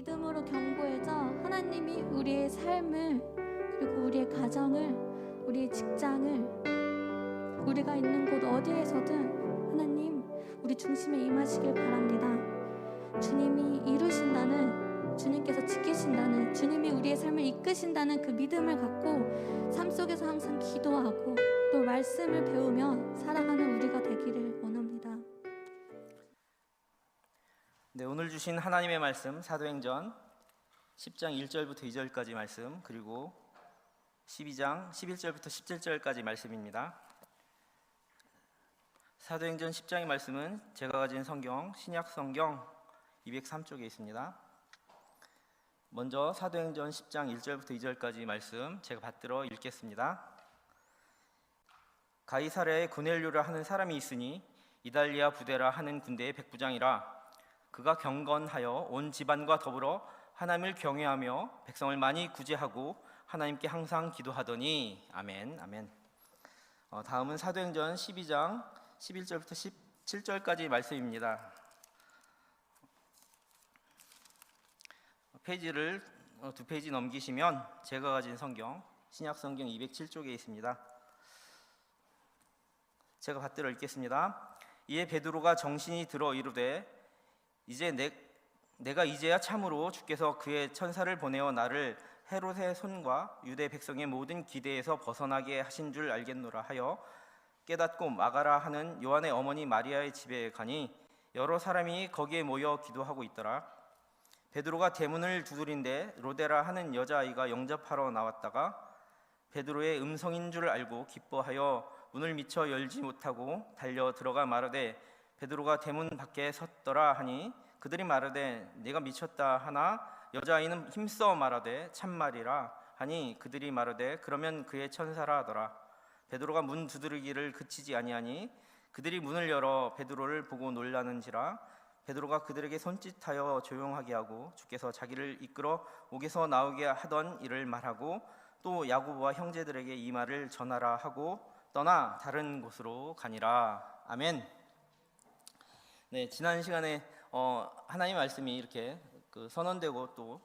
믿음으로 견고해져 하나님이 우리의 삶을, 그리고 우리의 가정을, 우리의 직장을, 우리가 있는 곳 어디에서든 하나님 우리 중심에 임하시길 바랍니다. 주님이 이루신다는, 주님께서 지키신다는, 주님이 우리의 삶을 이끄신다는 그 믿음을 갖고 삶 속에서 항상 기도하고 또 말씀을 배우며 살아가는 우리가 되기를 원합니다. 네, 오늘 주신 하나님의 말씀 사도행전 10장 1절부터 2절까지 말씀, 그리고 12장 11절부터 17절까지 말씀입니다. 사도행전 10장의 말씀은 제가 가진 성경 신약 성경 203쪽에 있습니다. 먼저 사도행전 10장 1절부터 2절까지 말씀 제가 받들어 읽겠습니다. 가이사랴에 고넬료라 하는 사람이 있으니 이달리아 부데라 하는 군대의 백부장이라. 그가 경건하여 온 집안과 더불어 하나님을 경외하며 백성을 많이 구제하고 하나님께 항상 기도하더니. 아멘. 아멘. 다음은 사도행전 12장 11절부터 17절까지 말씀입니다. 페이지를 두 페이지 넘기시면 제가 가진 성경 신약 성경 207쪽에 있습니다. 제가 받들어 읽겠습니다. 이에 베드로가 정신이 들어 이르되 이제 내가 이제야 참으로 주께서 그의 천사를 보내어 나를 헤롯의 손과 유대 백성의 모든 기대에서 벗어나게 하신 줄 알겠노라 하여 깨닫고 마가라 하는 요한의 어머니 마리아의 집에 가니 여러 사람이 거기에 모여 기도하고 있더라. 베드로가 대문을 두드린데 로데라 하는 여자아이가 영접하러 나왔다가 베드로의 음성인 줄 알고 기뻐하여 문을 미처 열지 못하고 달려 들어가 말하되 베드로가 대문 밖에 섰더라 하니 그들이 말하되 네가 미쳤다 하나 여자아이는 힘써 말하되 참말이라 하니 그들이 말하되 그러면 그의 천사라 하더라. 베드로가 문 두드리기를 그치지 아니하니 그들이 문을 열어 베드로를 보고 놀라는지라. 베드로가 그들에게 손짓하여 조용하게 하고 주께서 자기를 이끌어 옥에서 나오게 하던 일을 말하고 또 야고보와 형제들에게 이 말을 전하라 하고 떠나 다른 곳으로 가니라. 아멘. 네, 지난 시간에 하나님 말씀이 이렇게 선언되고 또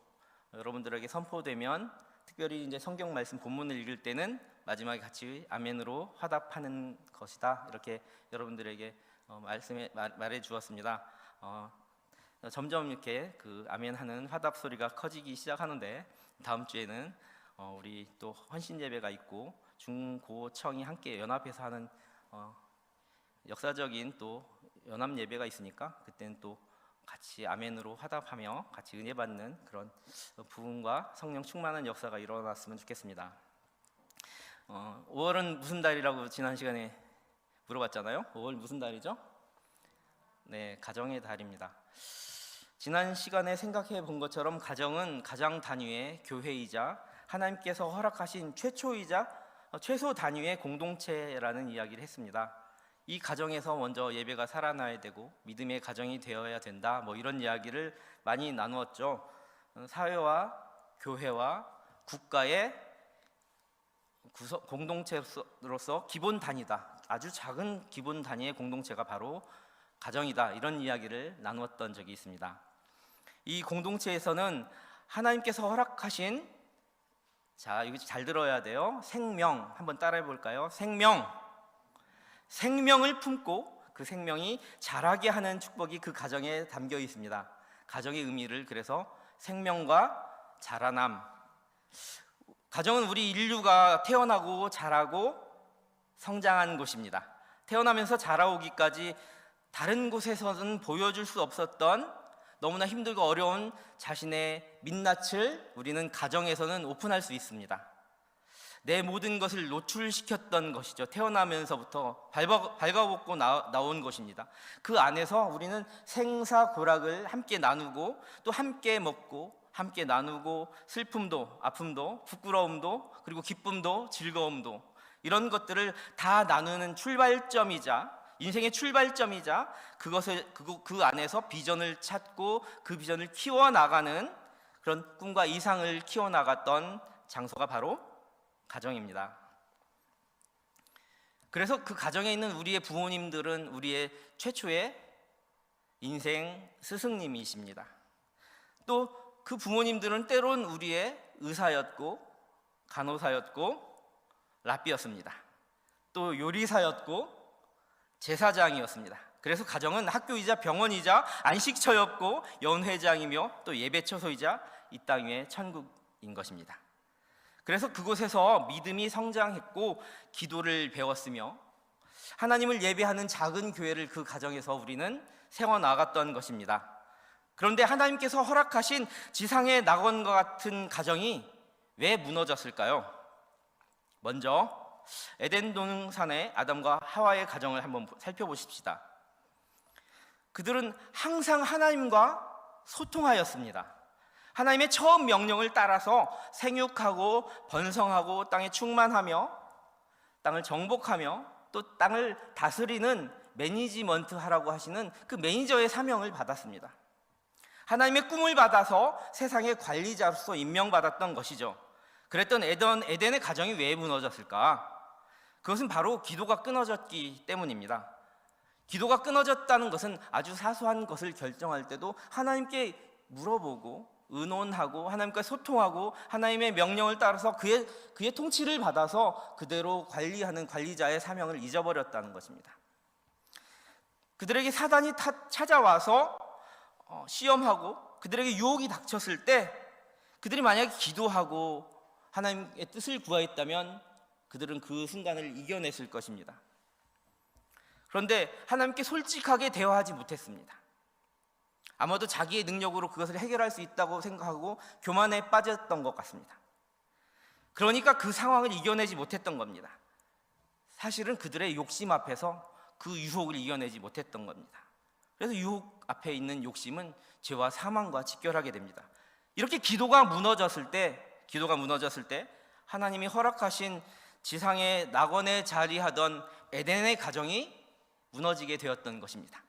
여러분들에게 선포되면 특별히 이제 성경 말씀 본문을 읽을 때는 마지막에 같이 아멘으로 화답하는 것이다, 이렇게 여러분들에게 말해 주었습니다. 점점 이렇게 그 아멘하는 화답 소리가 커지기 시작하는데 다음 주에는 우리 또 헌신 예배가 있고 중고청이 함께 연합해서 하는 역사적인 또 연합 예배가 있으니까 그때는 또 같이 아멘으로 화답하며 같이 은혜 받는 그런 부흥과 성령 충만한 역사가 일어났으면 좋겠습니다. 5월은 무슨 달이라고 지난 시간에 물어봤잖아요. 5월 무슨 달이죠? 네, 가정의 달입니다. 지난 시간에 생각해 본 것처럼 가정은 가장 단위의 교회이자 하나님께서 허락하신 최초이자 최소 단위의 공동체라는 이야기를 했습니다. 이 가정에서 먼저 예배가 살아나야 되고 믿음의 가정이 되어야 된다, 이런 이야기를 많이 나누었죠. 사회와 교회와 국가의 공동체로서 기본 단위다, 아주 작은 기본 단위의 공동체가 바로 가정이다, 이런 이야기를 나누었던 적이 있습니다. 이 공동체에서는 하나님께서 허락하신, 자, 이거 잘 들어야 돼요. 생명, 한번 따라해 볼까요? 생명을 품고 그 생명이 자라게 하는 축복이 그 가정에 담겨 있습니다. 가정의 의미를 그래서 생명과 자라남. 가정은 우리 인류가 태어나고 자라고 성장한 곳입니다. 태어나면서 자라오기까지 다른 곳에서는 보여줄 수 없었던 너무나 힘들고 어려운 자신의 민낯을 우리는 가정에서는 오픈할 수 있습니다. 내 모든 것을 노출시켰던 것이죠. 태어나면서부터 발가벗고 나온 것입니다. 그 안에서 우리는 생사고락을 함께 나누고 또 함께 먹고 함께 나누고 슬픔도 아픔도 부끄러움도 그리고 기쁨도 즐거움도 이런 것들을 다 나누는 출발점이자 인생의 출발점이자 그것을 그 안에서 비전을 찾고 그 비전을 키워나가는 그런 꿈과 이상을 키워나갔던 장소가 바로 가정입니다. 그래서 그 가정에 있는 우리의 부모님들은 우리의 최초의 인생 스승님이십니다. 또 그 부모님들은 때론 우리의 의사였고 간호사였고 랍비였습니다. 또 요리사였고 제사장이었습니다. 그래서 가정은 학교이자 병원이자 안식처였고 연회장이며 또 예배처소이자 이 땅 위의 천국인 것입니다. 그래서 그곳에서 믿음이 성장했고 기도를 배웠으며 하나님을 예배하는 작은 교회를 그 가정에서 우리는 세워나갔던 것입니다. 그런데 하나님께서 허락하신 지상의 낙원과 같은 가정이 왜 무너졌을까요? 먼저 에덴 동산의 아담과 하와의 가정을 한번 살펴보십시다. 그들은 항상 하나님과 소통하였습니다. 하나님의 처음 명령을 따라서 생육하고 번성하고 땅에 충만하며 땅을 정복하며 또 땅을 다스리는 매니지먼트 하라고 하시는 그 매니저의 사명을 받았습니다. 하나님의 꿈을 받아서 세상의 관리자로서 임명받았던 것이죠. 그랬던 에덴의 가정이 왜 무너졌을까? 그것은 바로 기도가 끊어졌기 때문입니다. 기도가 끊어졌다는 것은 아주 사소한 것을 결정할 때도 하나님께 물어보고 의논하고 하나님과 소통하고 하나님의 명령을 따라서 그의 통치를 받아서 그대로 관리하는 관리자의 사명을 잊어버렸다는 것입니다. 그들에게 사단이 찾아와서 시험하고 그들에게 유혹이 닥쳤을 때 그들이 만약에 기도하고 하나님의 뜻을 구하였다면 그들은 그 순간을 이겨냈을 것입니다. 그런데 하나님께 솔직하게 대화하지 못했습니다. 아마도 자기의 능력으로 그것을 해결할 수 있다고 생각하고 교만에 빠졌던 것 같습니다. 그러니까 그 상황을 이겨내지 못했던 겁니다. 사실은 그들의 욕심 앞에서 그 유혹을 이겨내지 못했던 겁니다. 그래서 유혹 앞에 있는 욕심은 죄와 사망과 직결하게 됩니다. 이렇게 기도가 무너졌을 때 하나님이 허락하신 지상의 낙원에 자리하던 에덴의 가정이 무너지게 되었던 것입니다.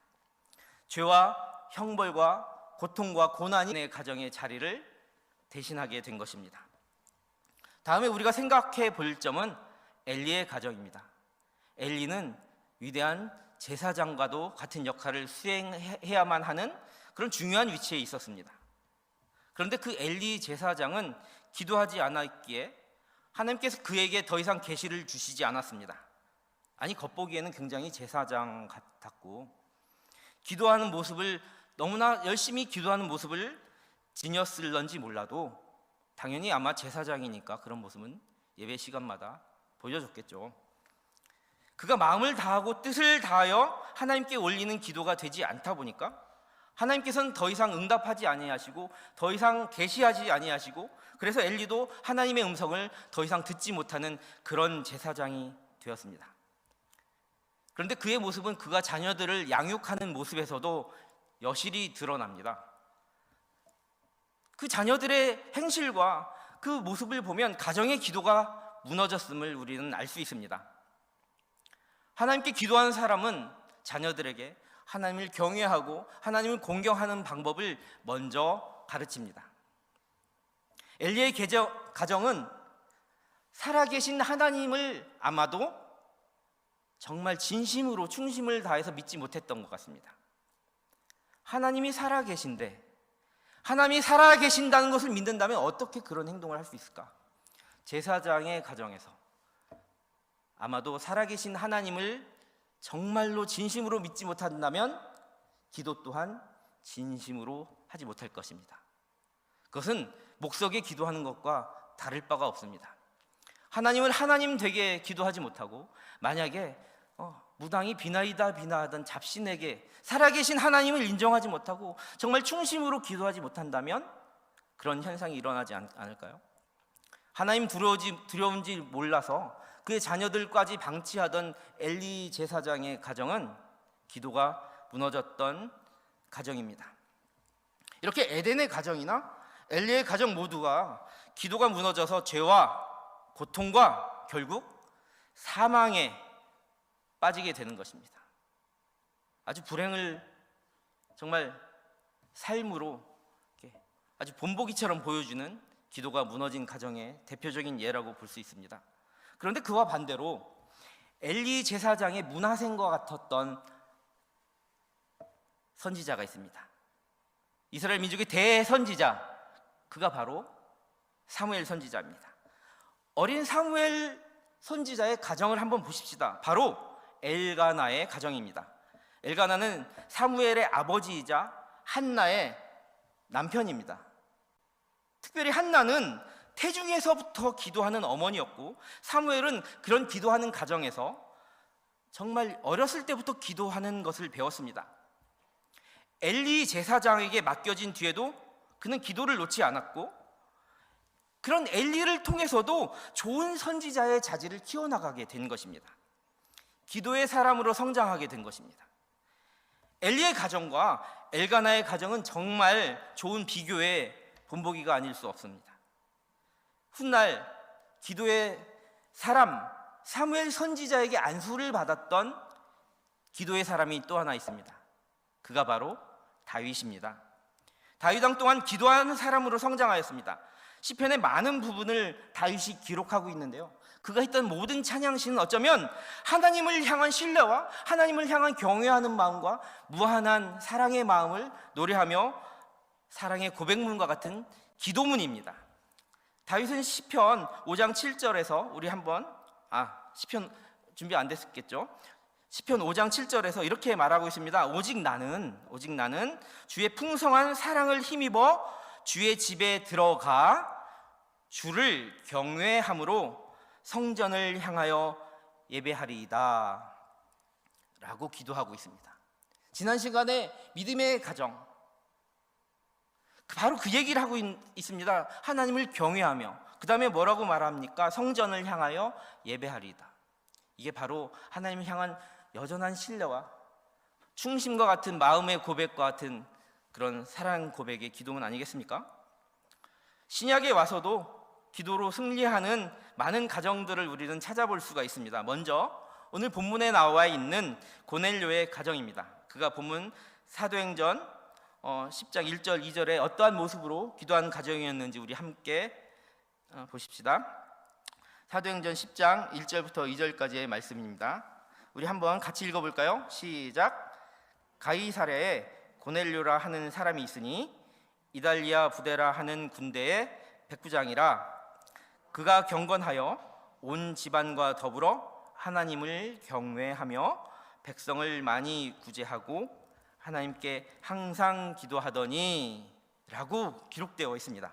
죄와 형벌과 고통과 고난이 내 가정의 자리를 대신하게 된 것입니다. 다음에 우리가 생각해 볼 점은 엘리의 가정입니다. 엘리는 위대한 제사장과도 같은 역할을 수행해야만 하는 그런 중요한 위치에 있었습니다. 그런데 그 엘리 제사장은 기도하지 않았기에 하나님께서 그에게 더 이상 계시를 주시지 않았습니다. 아니, 겉보기에는 굉장히 제사장 같았고 기도하는 모습을 너무나 열심히 기도하는 모습을 지녔을런지 몰라도 당연히 아마 제사장이니까 그런 모습은 예배 시간마다 보여줬겠죠. 그가 마음을 다하고 뜻을 다하여 하나님께 올리는 기도가 되지 않다 보니까 하나님께서는 더 이상 응답하지 아니하시고 더 이상 계시하지 아니하시고 그래서 엘리도 하나님의 음성을 더 이상 듣지 못하는 그런 제사장이 되었습니다. 그런데 그의 모습은 그가 자녀들을 양육하는 모습에서도 여실히 드러납니다. 그 자녀들의 행실과 그 모습을 보면 가정의 기도가 무너졌음을 우리는 알 수 있습니다. 하나님께 기도하는 사람은 자녀들에게 하나님을 경외하고 하나님을 공경하는 방법을 먼저 가르칩니다. 엘리의 가정은 살아계신 하나님을 아마도 정말 진심으로 충심을 다해서 믿지 못했던 것 같습니다. 하나님이 살아계신데 하나님이 살아계신다는 것을 믿는다면 어떻게 그런 행동을 할 수 있을까? 제사장의 가정에서 아마도 살아계신 하나님을 정말로 진심으로 믿지 못한다면 기도 또한 진심으로 하지 못할 것입니다. 그것은 목석에 기도하는 것과 다를 바가 없습니다. 하나님을 하나님 되게 기도하지 못하고 만약에 무당이 비나하던 잡신에게 살아계신 하나님을 인정하지 못하고 정말 충심으로 기도하지 못한다면 그런 현상이 일어나지 않을까요? 하나님 두려운지 몰라서 그의 자녀들까지 방치하던 엘리 제사장의 가정은 기도가 무너졌던 가정입니다. 이렇게 에덴의 가정이나 엘리의 가정 모두가 기도가 무너져서 죄와 고통과 결국 사망에 빠지게 되는 것입니다. 아주 불행을 정말 삶으로 아주 본보기처럼 보여주는 기도가 무너진 가정의 대표적인 예라고 볼 수 있습니다. 그런데 그와 반대로 엘리 제사장의 문하생과 같았던 선지자가 있습니다. 이스라엘 민족의 대선지자, 그가 바로 사무엘 선지자입니다. 어린 사무엘 선지자의 가정을 한번 보십시다. 바로 엘가나의 가정입니다. 엘가나는 사무엘의 아버지이자 한나의 남편입니다. 특별히 한나는 태중에서부터 기도하는 어머니였고, 사무엘은 그런 기도하는 가정에서 정말 어렸을 때부터 기도하는 것을 배웠습니다. 엘리 제사장에게 맡겨진 뒤에도 그는 기도를 놓지 않았고, 그런 엘리를 통해서도 좋은 선지자의 자질을 키워나가게 된 것입니다. 기도의 사람으로 성장하게 된 것입니다. 엘리의 가정과 엘가나의 가정은 정말 좋은 비교의 본보기가 아닐 수 없습니다. 훗날 기도의 사람 사무엘 선지자에게 안수를 받았던 기도의 사람이 또 하나 있습니다. 그가 바로 다윗입니다. 다윗 왕 또한 기도하는 사람으로 성장하였습니다. 시편의 많은 부분을 다윗이 기록하고 있는데요, 그가 했던 모든 찬양시는 어쩌면 하나님을 향한 신뢰와 하나님을 향한 경외하는 마음과 무한한 사랑의 마음을 노래하며 사랑의 고백문과 같은 기도문입니다. 다윗은 시편 5장 7절에서 우리 한번 시편 준비 안 됐겠죠? 시편 5장 7절에서 이렇게 말하고 있습니다. 오직 나는 주의 풍성한 사랑을 힘입어 주의 집에 들어가 주를 경외함으로 성전을 향하여 예배하리이다 라고 기도하고 있습니다. 지난 시간에 믿음의 가정, 바로 그 얘기를 하고 있습니다. 하나님을 경외하며, 그 다음에 뭐라고 말합니까? 성전을 향하여 예배하리이다. 이게 바로 하나님을 향한 여전한 신뢰와 충심과 같은 마음의 고백과 같은 그런 사랑 고백의 기도문 아니겠습니까? 신약에 와서도 기도로 승리하는 많은 가정들을 우리는 찾아볼 수가 있습니다. 먼저 오늘 본문에 나와 있는 고넬료의 가정입니다. 그가 본문 사도행전 10장 1절 2절에 어떠한 모습으로 기도하는 가정이었는지 우리 함께 보십시다. 사도행전 10장 1절부터 2절까지의 말씀입니다. 우리 한번 같이 읽어볼까요? 시작. 가이사랴에 고넬료라 하는 사람이 있으니 이달리아 부데라 하는 군대의 백부장이라. 그가 경건하여 온 집안과 더불어 하나님을 경외하며 백성을 많이 구제하고 하나님께 항상 기도하더니 라고 기록되어 있습니다.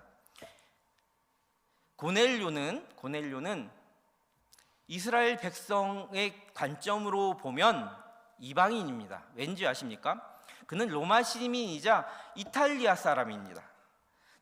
고넬료는 이스라엘 백성의 관점으로 보면 이방인입니다. 왠지 아십니까? 그는 로마 시민이자 이탈리아 사람입니다.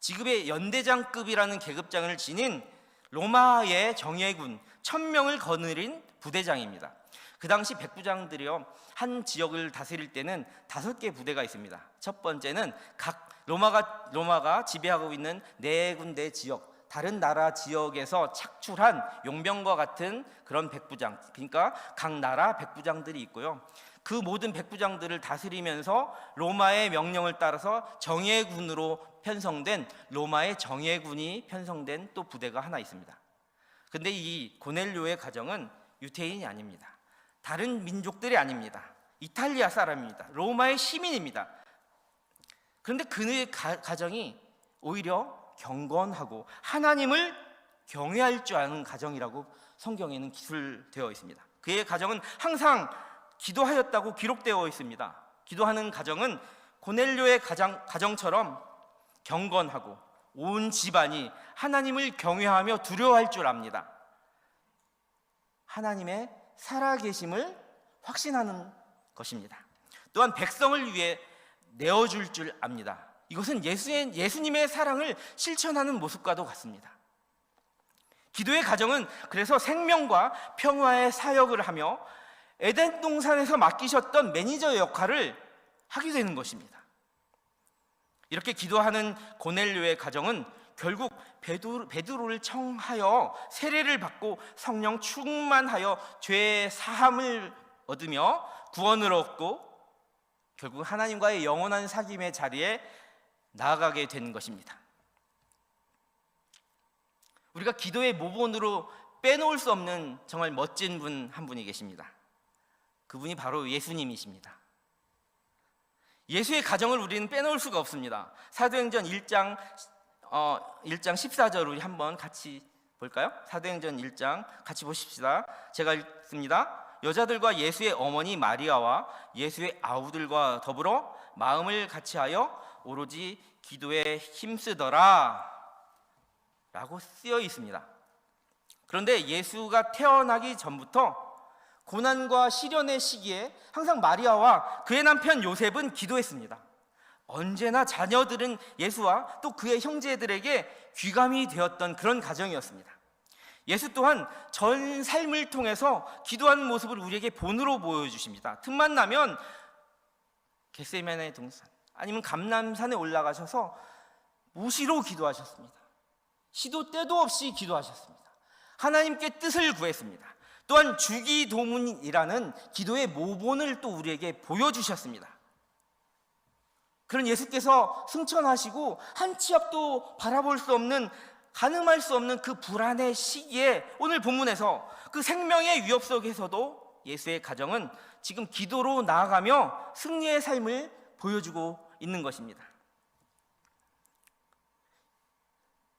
지금의 연대장급이라는 계급장을 지닌 로마의 정예군 1000명을 거느린 부대장입니다. 그 당시 백부장들이요, 한 지역을 다스릴 때는 5개 부대가 있습니다. 첫 번째는 각 로마가 지배하고 있는 4군데 지역, 다른 나라 지역에서 착출한 용병과 같은 그런 백부장, 그러니까 각 나라 백부장들이 있고요, 그 모든 백부장들을 다스리면서 로마의 명령을 따라서 정예군으로 편성된 로마의 정예군이 편성된 또 부대가 하나 있습니다. 근데 이 고넬료의 가정은 유태인이 아닙니다. 다른 민족들이 아닙니다. 이탈리아 사람입니다. 로마의 시민입니다. 그런데 그의 가정이 오히려 경건하고 하나님을 경외할 줄 아는 가정이라고 성경에는 기술되어 있습니다. 그의 가정은 항상 기도하였다고 기록되어 있습니다. 기도하는 가정은 고넬료의 가정처럼 경건하고 온 집안이 하나님을 경외하며 두려워할 줄 압니다. 하나님의 살아계심을 확신하는 것입니다. 또한 백성을 위해 내어줄 줄 압니다. 이것은 예수님의 사랑을 실천하는 모습과도 같습니다. 기도의 가정은 그래서 생명과 평화의 사역을 하며 에덴 동산에서 맡기셨던 매니저 역할을 하게 되는 것입니다. 이렇게 기도하는 고넬료의 가정은 결국 베드로를 청하여 세례를 받고 성령 충만하여 죄 사함을 얻으며 구원을 얻고 결국 하나님과의 영원한 사귐의 자리에 나아가게 된 것입니다. 우리가 기도의 모본으로 빼놓을 수 없는 정말 멋진 분 한 분이 계십니다. 그분이 바로 예수님이십니다. 예수의 가정을 우리는 빼놓을 수가 없습니다. 사도행전 1장 14절 우리 한번 같이 볼까요? 사도행전 1장 같이 보십시다. 제가 읽습니다. 여자들과 예수의 어머니 마리아와 예수의 아우들과 더불어 마음을 같이하여 오로지 기도에 힘쓰더라 라고 쓰여 있습니다. 그런데 예수가 태어나기 전부터 고난과 시련의 시기에 항상 마리아와 그의 남편 요셉은 기도했습니다. 언제나 자녀들은 예수와 또 그의 형제들에게 귀감이 되었던 그런 가정이었습니다. 예수 또한 전 삶을 통해서 기도하는 모습을 우리에게 본으로 보여주십니다. 틈만 나면 겟세마네 동산 아니면 감람산에 올라가셔서 무시로 기도하셨습니다. 시도 때도 없이 기도하셨습니다. 하나님께 뜻을 구했습니다. 또한 주기도문이라는 기도의 모본을 또 우리에게 보여주셨습니다. 그런 예수께서 승천하시고 한 치 앞도 바라볼 수 없는, 가늠할 수 없는 그 불안의 시기에 오늘 본문에서 그 생명의 위협 속에서도 예수의 가정은 지금 기도로 나아가며 승리의 삶을 보여주고 있는 것입니다.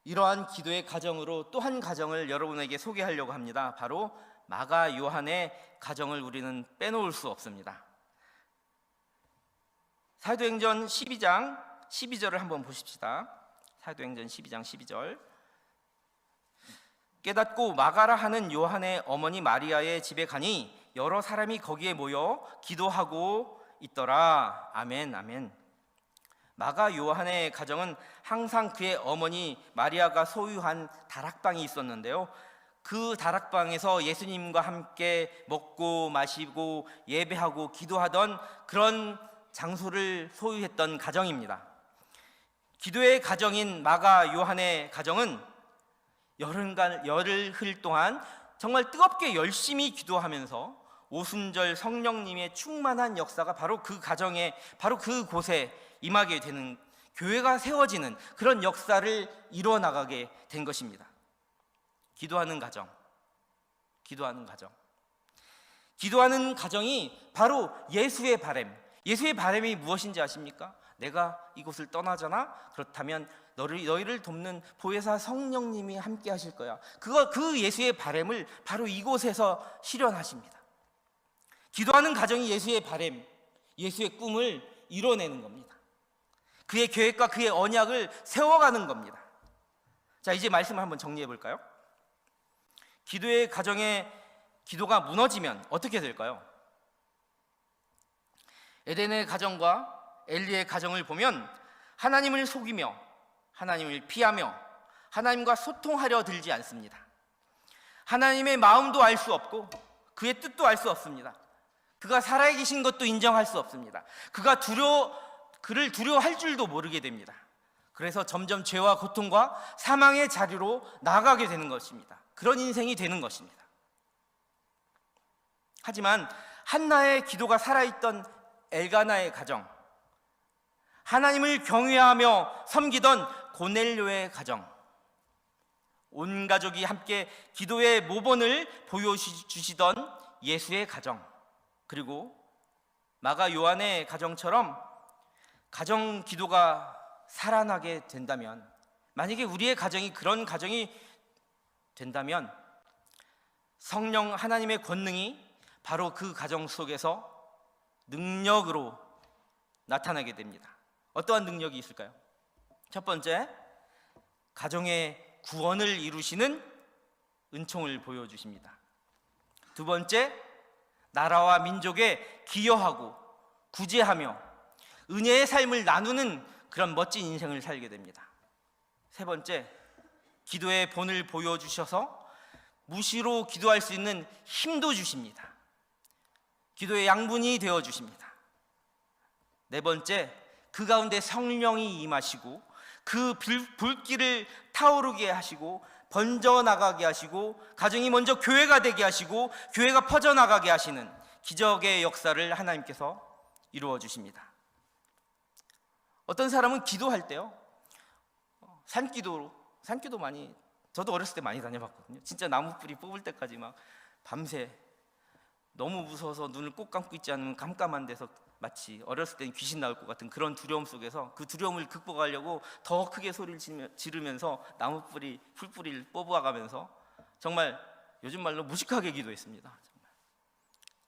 이러한 기도의 가정으로 또 한 가정을 여러분에게 소개하려고 합니다. 바로 마가 요한의 가정을 우리는 빼놓을 수 없습니다. 사도행전 12장 12절을 한번 보십시다. 사도행전 12장 12절. 깨닫고 마가라 하는 요한의 어머니 마리아의 집에 가니 여러 사람이 거기에 모여 기도하고 있더라. 아멘, 아멘. 마가 요한의 가정은 항상 그의 어머니 마리아가 소유한 다락방이 있었는데요. 그 다락방에서 예수님과 함께 먹고 마시고 예배하고 기도하던 그런 장소를 소유했던 가정입니다. 기도의 가정인 마가 요한의 가정은 열흘 동안 정말 뜨겁게 열심히 기도하면서 오순절 성령님의 충만한 역사가 바로 그 가정에, 바로 그곳에 임하게 되는, 교회가 세워지는 그런 역사를 이뤄나가게 된 것입니다. 기도하는 가정, 기도하는 가정. 기도하는 가정이 바로 예수의 바램. 예수의 바램이 무엇인지 아십니까? 내가 이곳을 떠나잖아? 그렇다면 너희를 돕는 보혜사 성령님이 함께 하실 거야. 그 예수의 바램을 바로 이곳에서 실현하십니다. 기도하는 가정이 예수의 바램, 예수의 꿈을 이뤄내는 겁니다. 그의 계획과 그의 언약을 세워가는 겁니다. 자, 이제 말씀을 한번 정리해 볼까요? 기도의 가정에 기도가 무너지면 어떻게 될까요? 에덴의 가정과 엘리의 가정을 보면 하나님을 속이며 하나님을 피하며 하나님과 소통하려 들지 않습니다. 하나님의 마음도 알 수 없고 그의 뜻도 알 수 없습니다. 그가 살아계신 것도 인정할 수 없습니다. 그를 두려워할 줄도 모르게 됩니다. 그래서 점점 죄와 고통과 사망의 자리로 나아가게 되는 것입니다. 그런 인생이 되는 것입니다. 하지만 한나의 기도가 살아있던 엘가나의 가정, 하나님을 경외하며 섬기던 고넬료의 가정, 온 가족이 함께 기도의 모본을 보여주시던 예수의 가정, 그리고 마가 요한의 가정처럼 가정 기도가 살아나게 된다면, 만약에 우리의 가정이 그런 가정이 된다면 성령 하나님의 권능이 바로 그 가정 속에서 능력으로 나타나게 됩니다. 어떠한 능력이 있을까요? 첫 번째, 가정의 구원을 이루시는 은총을 보여주십니다. 두 번째, 나라와 민족에 기여하고 구제하며 은혜의 삶을 나누는 그런 멋진 인생을 살게 됩니다. 세 번째, 기도의 본을 보여주셔서 무시로 기도할 수 있는 힘도 주십니다. 기도의 양분이 되어주십니다. 네 번째, 그 가운데 성령이 임하시고 그 불길을 타오르게 하시고 번져나가게 하시고 가정이 먼저 교회가 되게 하시고 교회가 퍼져나가게 하시는 기적의 역사를 하나님께서 이루어 주십니다. 어떤 사람은 기도할 때요, 산기도 많이, 저도 어렸을 때 많이 다녀봤거든요. 진짜 나무 뿌리 뽑을 때까지 막 밤새 너무 무서워서 눈을 꼭 감고 있지 않으면 깜깜한 데서 마치 어렸을 땐 귀신 나올 것 같은 그런 두려움 속에서 그 두려움을 극복하려고 더 크게 소리를 지르면서 나무뿌리, 풀뿌리를 뽑아가면서 정말 요즘 말로 무식하게 기도했습니다. 정말.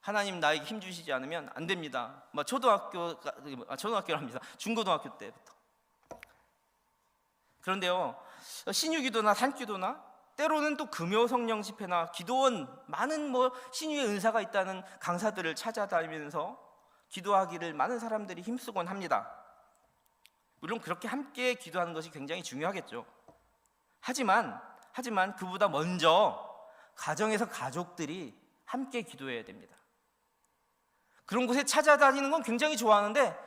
하나님 나에게 힘 주시지 않으면 안 됩니다. 초등학교랍니다. 중고등학교 때부터. 그런데요, 신유기도나 산기도나 때로는 또 금요성령 집회나 기도원 많은 신유의 은사가 있다는 강사들을 찾아다니면서 기도하기를 많은 사람들이 힘쓰곤 합니다. 물론 그렇게 함께 기도하는 것이 굉장히 중요하겠죠. 하지만 그보다 먼저 가정에서 가족들이 함께 기도해야 됩니다. 그런 곳에 찾아다니는 건 굉장히 좋아하는데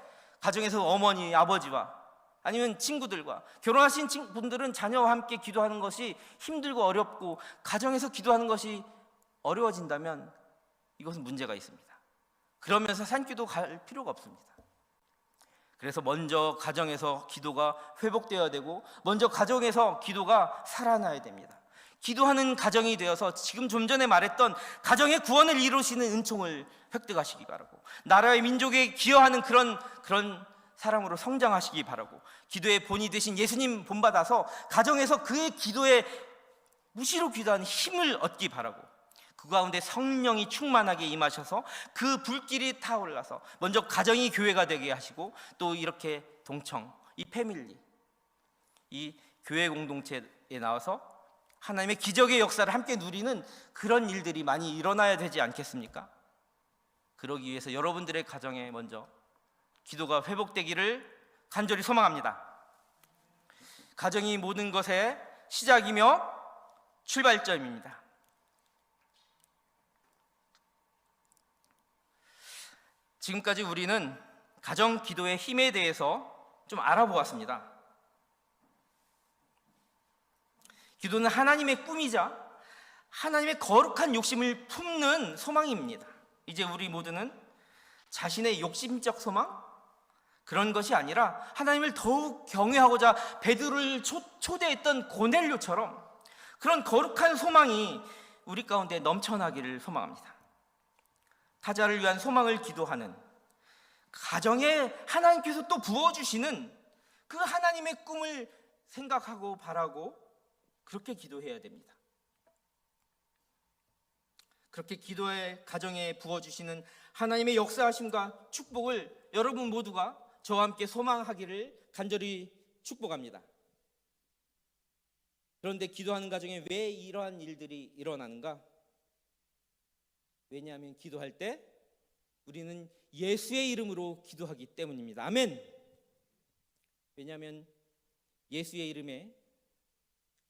가정에서 어머니, 아버지와 아니면 친구들과 결혼하신 분들은 자녀와 함께 기도하는 것이 힘들고 어렵고 가정에서 기도하는 것이 어려워진다면 이것은 문제가 있습니다. 그러면서 산기도 갈 필요가 없습니다. 그래서 먼저 가정에서 기도가 회복되어야 되고 먼저 가정에서 기도가 살아나야 됩니다. 기도하는 가정이 되어서 지금 좀 전에 말했던 가정의 구원을 이루시는 은총을 획득하시기 바라고 나라의 민족에 기여하는 그런 사람으로 성장하시기 바라고 기도의 본이 되신 예수님 본받아서 가정에서 그의 기도에 무시로 기도하는 힘을 얻기 바라고 그 가운데 성령이 충만하게 임하셔서 그 불길이 타올라서 먼저 가정이 교회가 되게 하시고 또 이렇게 동청, 이 패밀리, 이 교회 공동체에 나와서 하나님의 기적의 역사를 함께 누리는 그런 일들이 많이 일어나야 되지 않겠습니까? 그러기 위해서 여러분들의 가정에 먼저 기도가 회복되기를 간절히 소망합니다. 가정이 모든 것의 시작이며 출발점입니다. 지금까지 우리는 가정 기도의 힘에 대해서 좀 알아보았습니다. 기도는 하나님의 꿈이자 하나님의 거룩한 욕심을 품는 소망입니다. 이제 우리 모두는 자신의 욕심적 소망? 그런 것이 아니라 하나님을 더욱 경외하고자 베드로를 초대했던 고넬료처럼 그런 거룩한 소망이 우리 가운데 넘쳐나기를 소망합니다. 타자를 위한 소망을 기도하는 가정에 하나님께서 또 부어주시는 그 하나님의 꿈을 생각하고 바라고 그렇게 기도해야 됩니다. 그렇게 기도의 가정에 부어주시는 하나님의 역사하심과 축복을 여러분 모두가 저와 함께 소망하기를 간절히 축복합니다. 그런데 기도하는 가정에 왜 이러한 일들이 일어나는가? 왜냐하면 기도할 때 우리는 예수의 이름으로 기도하기 때문입니다. 아멘. 왜냐하면 예수의 이름에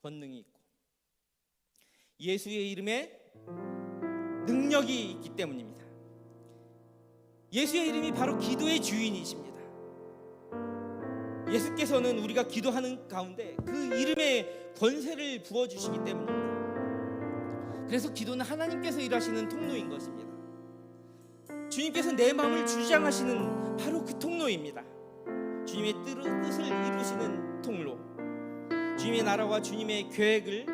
권능이 있고 예수의 이름에 능력이 있기 때문입니다. 예수의 이름이 바로 기도의 주인이십니다. 예수께서는 우리가 기도하는 가운데 그 이름의 권세를 부어주시기 때문입니다. 그래서 기도는 하나님께서 일하시는 통로인 것입니다. 주님께서 내 마음을 주장하시는 바로 그 통로입니다. 주님의 뜻을 이루시는 통로, 주님의 나라와 주님의 계획을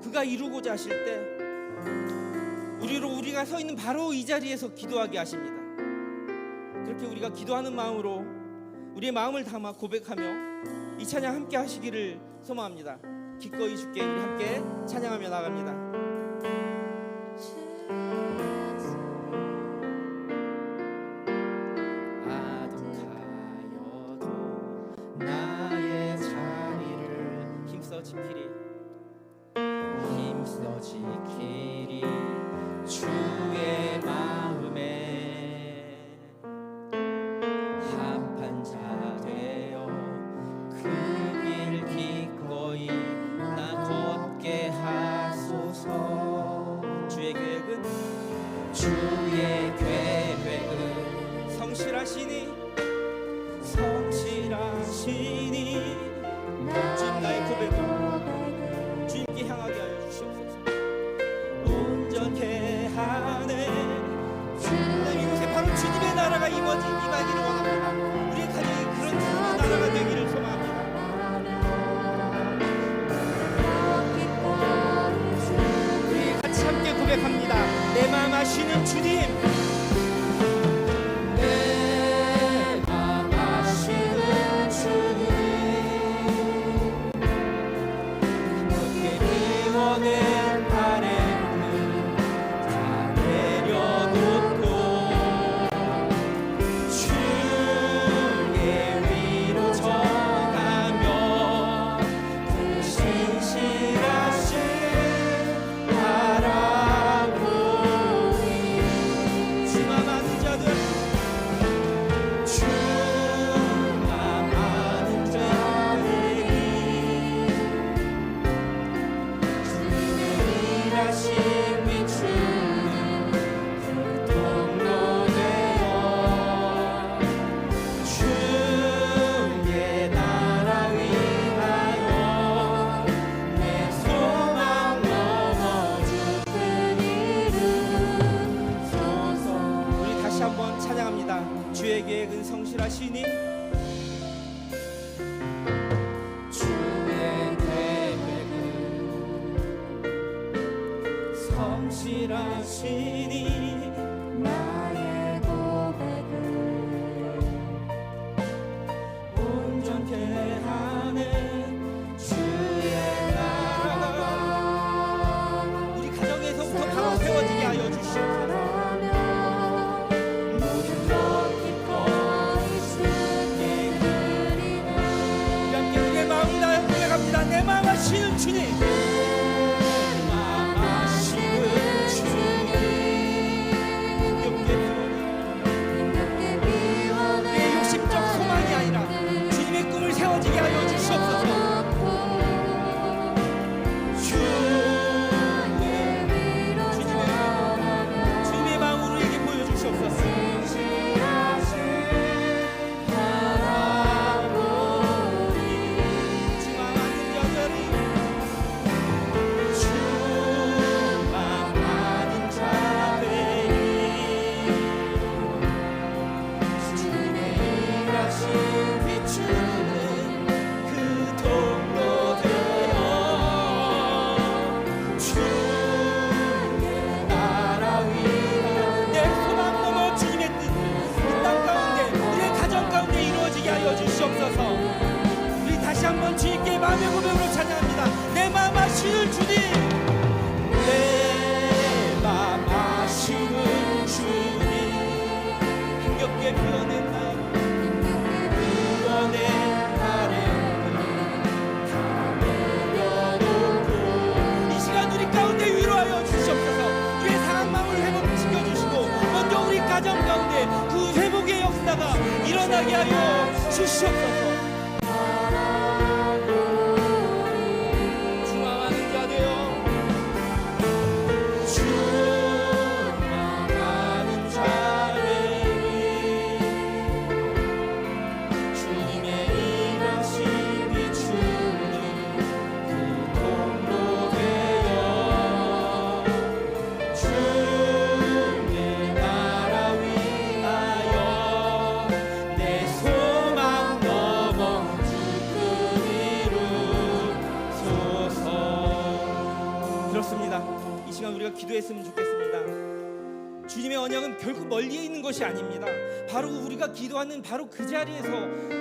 그가 이루고자 하실 때 우리가 서 있는 바로 이 자리에서 기도하게 하십니다. 그렇게 우리가 기도하는 마음으로 우리의 마음을 담아 고백하며 이 찬양 함께 하시기를 소망합니다. 기꺼이 주께 우리 함께 찬양하며 나갑니다. 아득하여도 나의 자리를 힘써 지키리 주의 마음에 합한 자 되어 그 길 기꺼이 나 걷게 하소서. 이루시니 나의 고백을 온전케 하는 주의 나라가 우리 가정에서부터 바로 세워지게 하여 주시옵소서. 내 마음 하시는 주님, 마음 하시는 주님, 힘겹게 비워내 내 욕심적 소망이 아니라 주님의 꿈을 세워지게 하여 주시옵소서. 주님의 마음으로 우리에게 보여주시옵소서. 우리 다시 한번 주님께 마음의 고백으로 찬양합니다. 내 마음 하시는 주님, 내 마음 하시는 주님, 힘겹게 비워낸 나를 다 내려놓고 이 시간 우리 가운데 위로하여 주시옵소서. 우리의 상한 마음을 회복시켜주시고 먼저 우리 가정 가운데 그 회복의 역사가 일어나게 하여 주시옵소서. 중앙하는 자 되어 중앙하는 자 되니 주님의 이름이 비추는 그 통로 되어 주의 나라 위하여 내 소망 넘어 주를 이루소서. 그렇습니다. 이 시간 우리가 기도했으면 좋겠습니다. 주님의 언약은 결코 멀리에 있는 것이 아닙니다. 바로 우리가 기도하는 바로 그 자리에서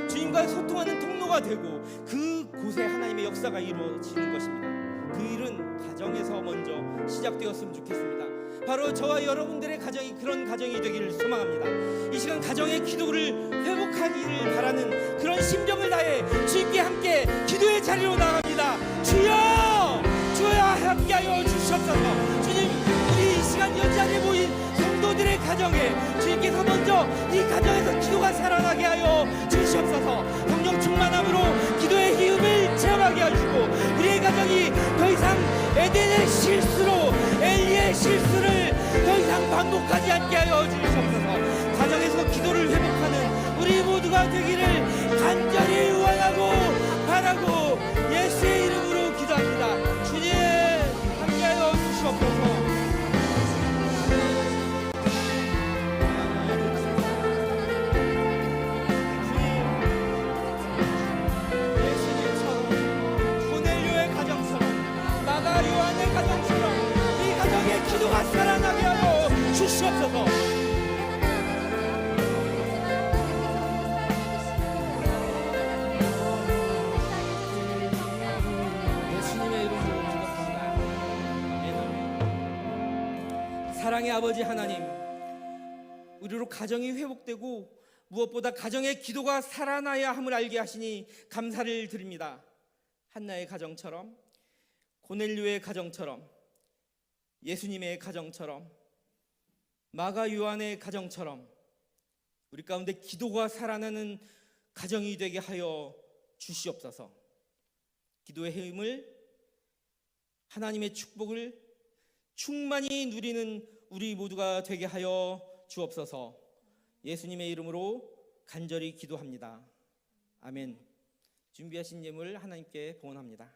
주님과 소통하는 통로가 되고 그곳에 하나님의 역사가 이루어지는 것입니다. 그 일은 가정에서 먼저 시작되었으면 좋겠습니다. 바로 저와 여러분들의 가정이 그런 가정이 되기를 소망합니다. 이 시간 가정의 기도를 회복하기를 바라는 그런 심정을 다해 주님께 함께 기도의 자리로 나갑니다. 주여! 주여 함께하여 주시옵소서. 주님, 우리 이 시간 연장에 모인 성도들의 가정에 주님께서 먼저 이 가정에서 기도가 살아나게 하여 주시옵소서. 성령 충만함으로 기도의 기움을 체험하게 하시고 우리의 가정이 더 이상 에덴의 실수로 엘리의 실수를 더 이상 반복하지 않게 하여 주시옵소서. 가정에서 기도를 회복하는 우리 모두가 되기를 간절히 원하고 바라고 예수의 이름으로 기도합니다. 주님 함께하여 주시옵소서. 기도가 살아나게 하여 주시옵소서. 예수님의 이름으로 기도합니다. 사랑의 아버지 하나님, 우리로 가정이 회복되고 무엇보다 가정의 기도가 살아나야 함을 알게 하시니 감사를 드립니다. 한나의 가정처럼, 고넬료의 가정처럼, 예수님의 가정처럼, 마가 요한의 가정처럼 우리 가운데 기도가 살아나는 가정이 되게 하여 주시옵소서. 기도의 힘을, 하나님의 축복을 충만히 누리는 우리 모두가 되게 하여 주옵소서. 예수님의 이름으로 간절히 기도합니다. 아멘. 준비하신 예물 하나님께 봉헌합니다.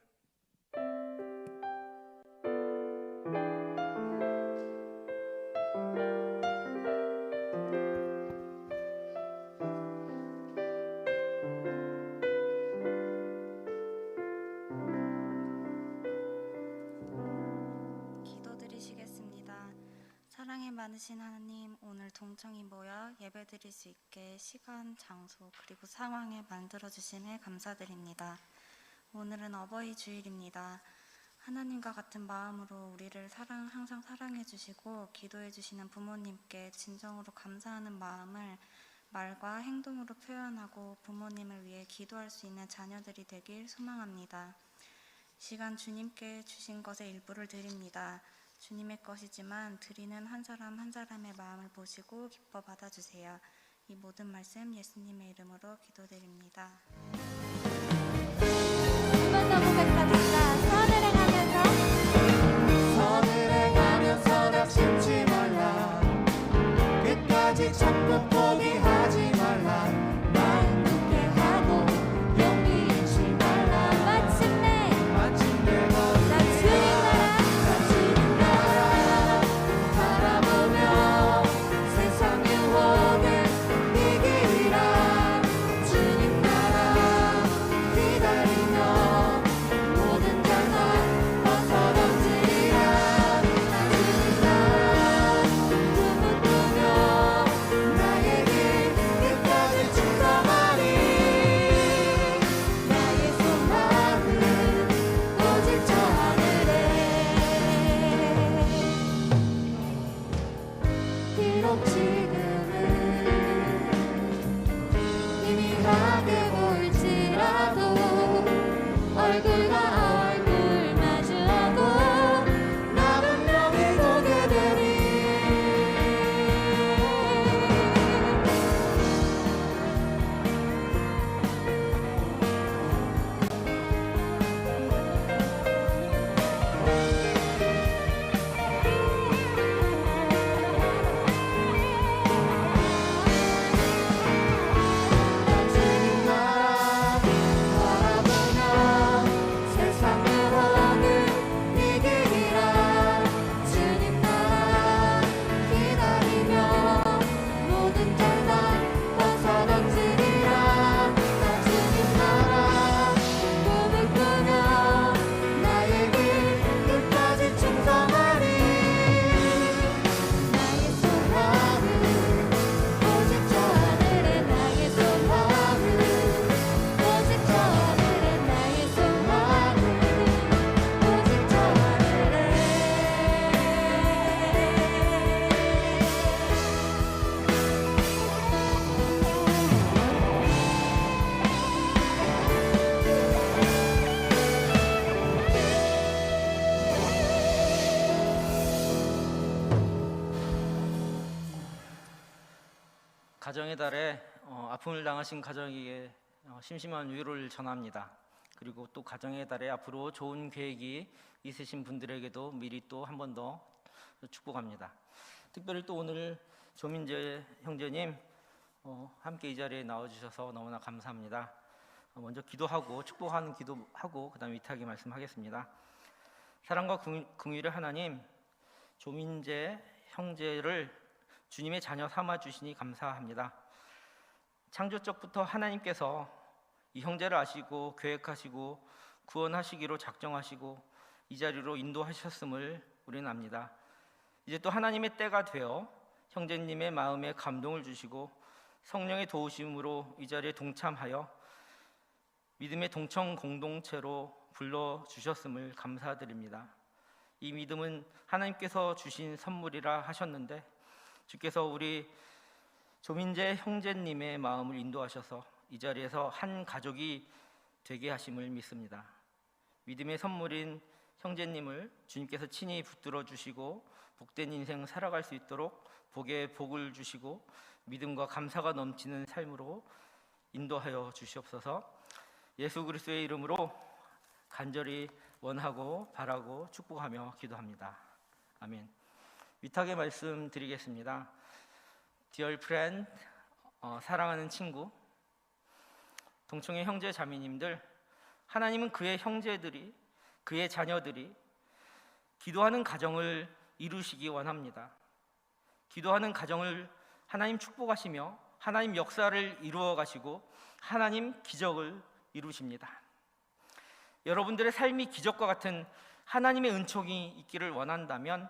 많으신 하나님, 오늘 동청이 모여 예배드릴 수 있게 시간, 장소, 그리고 상황에 만들어주심에 감사드립니다. 오늘은 어버이 주일입니다. 하나님과 같은 마음으로 우리를 항상 사랑해 주시고 기도해 주시는 부모님께 진정으로 감사하는 마음을 말과 행동으로 표현하고 부모님을 위해 기도할 수 있는 자녀들이 되길 소망합니다. 시간 주님께 주신 것의 일부를 드립니다. 주님의 것이지만 드리는 한 사람 한 사람의 마음을 보시고 기뻐 받아주세요. 이 모든 말씀 예수님의 이름으로 기도드립니다. 한 번 더 고백합시다. 선을 행하면서 낙심치 말라. 끝까지 참고 포기하지 말라. 마음 굳게 하고 용기 잃지 말라. 마침내 나 주님 나라 바라보며 세상 유혹을 이기리라. 주님 나라 기다리며 모든 결과 벗어던지리라. 주님 나라 꿈을 꾸며 나의 길 끝까지 충성하리. 나의 소망은 오직 저 하늘에. 비록 지금은 희미하게 보일지라도 얼굴과 얼굴 마주하고 나 분명히 보게 되리. 주님 나라 바라보며 세상 유혹을 이기리라. 주님 나라 기다리며 모든 결과 벗어던지리라. 주님 나라 꿈을 꾸며 나의 길 끝까지 충성하리. 나의 소망은 오직 저 하늘에. 나의 소망은 오직 저 하늘에. 나의 소망은 오직 저 하늘에. 가정의 달에 아픔을 당하신 가정에게 심심한 위로를 전합니다. 그리고 또 가정의 달에 앞으로 좋은 계획이 있으신 분들에게도 미리 또 한 번 더 축복합니다. 특별히 또 오늘 조민재 형제님 함께 이 자리에 나와주셔서 너무나 감사합니다. 먼저 기도하고 축복하는 기도하고 그 다음에 위탁의 말씀하겠습니다. 사랑과 긍휼의 하나님, 조민재 형제를 주님의 자녀 삼아 주시니 감사합니다. 창조적부터 하나님께서 이 형제를 아시고 계획하시고 구원하시기로 작정하시고 이 자리로 인도하셨음을 우리는 압니다. 이제 또 하나님의 때가 되어 형제님의 마음에 감동을 주시고 성령의 도우심으로 이 자리에 동참하여 믿음의 동청 공동체로 불러주셨음을 감사드립니다. 이 믿음은 하나님께서 주신 선물이라 하셨는데 주께서 우리 조민재 형제님의 마음을 인도하셔서 이 자리에서 한 가족이 되게 하심을 믿습니다. 믿음의 선물인 형제님을 주님께서 친히 붙들어 주시고 복된 인생 살아갈 수 있도록 복에 복을 주시고 믿음과 감사가 넘치는 삶으로 인도하여 주시옵소서. 예수 그리스도의 이름으로 간절히 원하고 바라고 축복하며 기도합니다. 아멘. 위탁의 말씀 드리겠습니다. Dear friend, 사랑하는 친구, 동청의 형제 자매님들, 하나님은 그의 형제들이, 그의 자녀들이 기도하는 가정을 이루시기 원합니다. 기도하는 가정을 하나님 축복하시며 하나님 역사를 이루어 가시고 하나님 기적을 이루십니다. 여러분들의 삶이 기적과 같은 하나님의 은총이 있기를 원한다면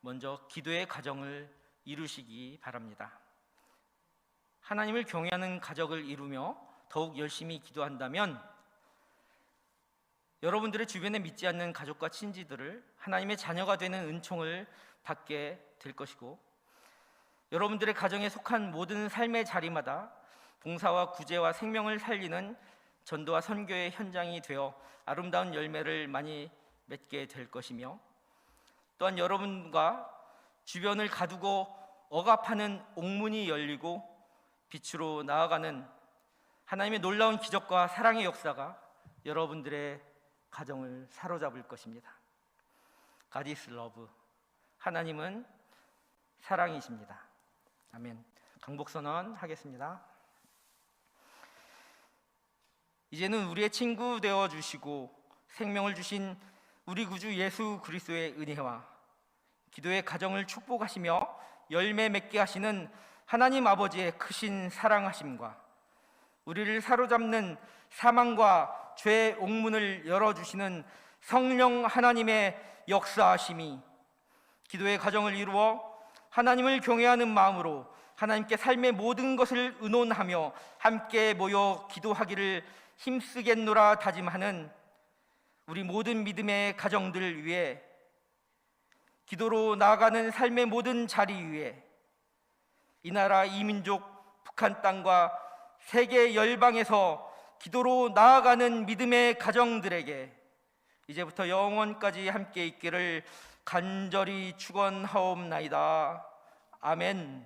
먼저 기도의 가정을 이루시기 바랍니다. 하나님을 경외하는 가족을 이루며 더욱 열심히 기도한다면 여러분들의 주변에 믿지 않는 가족과 친지들을 하나님의 자녀가 되는 은총을 받게 될 것이고, 여러분들의 가정에 속한 모든 삶의 자리마다 봉사와 구제와 생명을 살리는 전도와 선교의 현장이 되어 아름다운 열매를 많이 맺게 될 것이며, 또한 여러분과 주변을 가두고 억압하는 옥문이 열리고 빛으로 나아가는 하나님의 놀라운 기적과 사랑의 역사가 여러분들의 가정을 사로잡을 것입니다. God is love. 하나님은 사랑이십니다. 아멘. 강복선언 하겠습니다. 이제는 우리의 친구 되어 주시고 생명을 주신 우리 구주 예수 그리스도의 은혜와 기도의 가정을 축복하시며 열매 맺게 하시는 하나님 아버지의 크신 사랑하심과 우리를 사로잡는 사망과 죄의 옥문을 열어주시는 성령 하나님의 역사하심이 기도의 가정을 이루어 하나님을 경외하는 마음으로 하나님께 삶의 모든 것을 의논하며 함께 모여 기도하기를 힘쓰겠노라 다짐하는 우리 모든 믿음의 가정들을 위해, 기도로 나아가는 삶의 모든 자리 위에 이 나라 이 민족 북한 땅과 세계 열방에서 기도로 나아가는 믿음의 가정들에게 이제부터 영원까지 함께 있기를 간절히 축원하옵나이다. 아멘.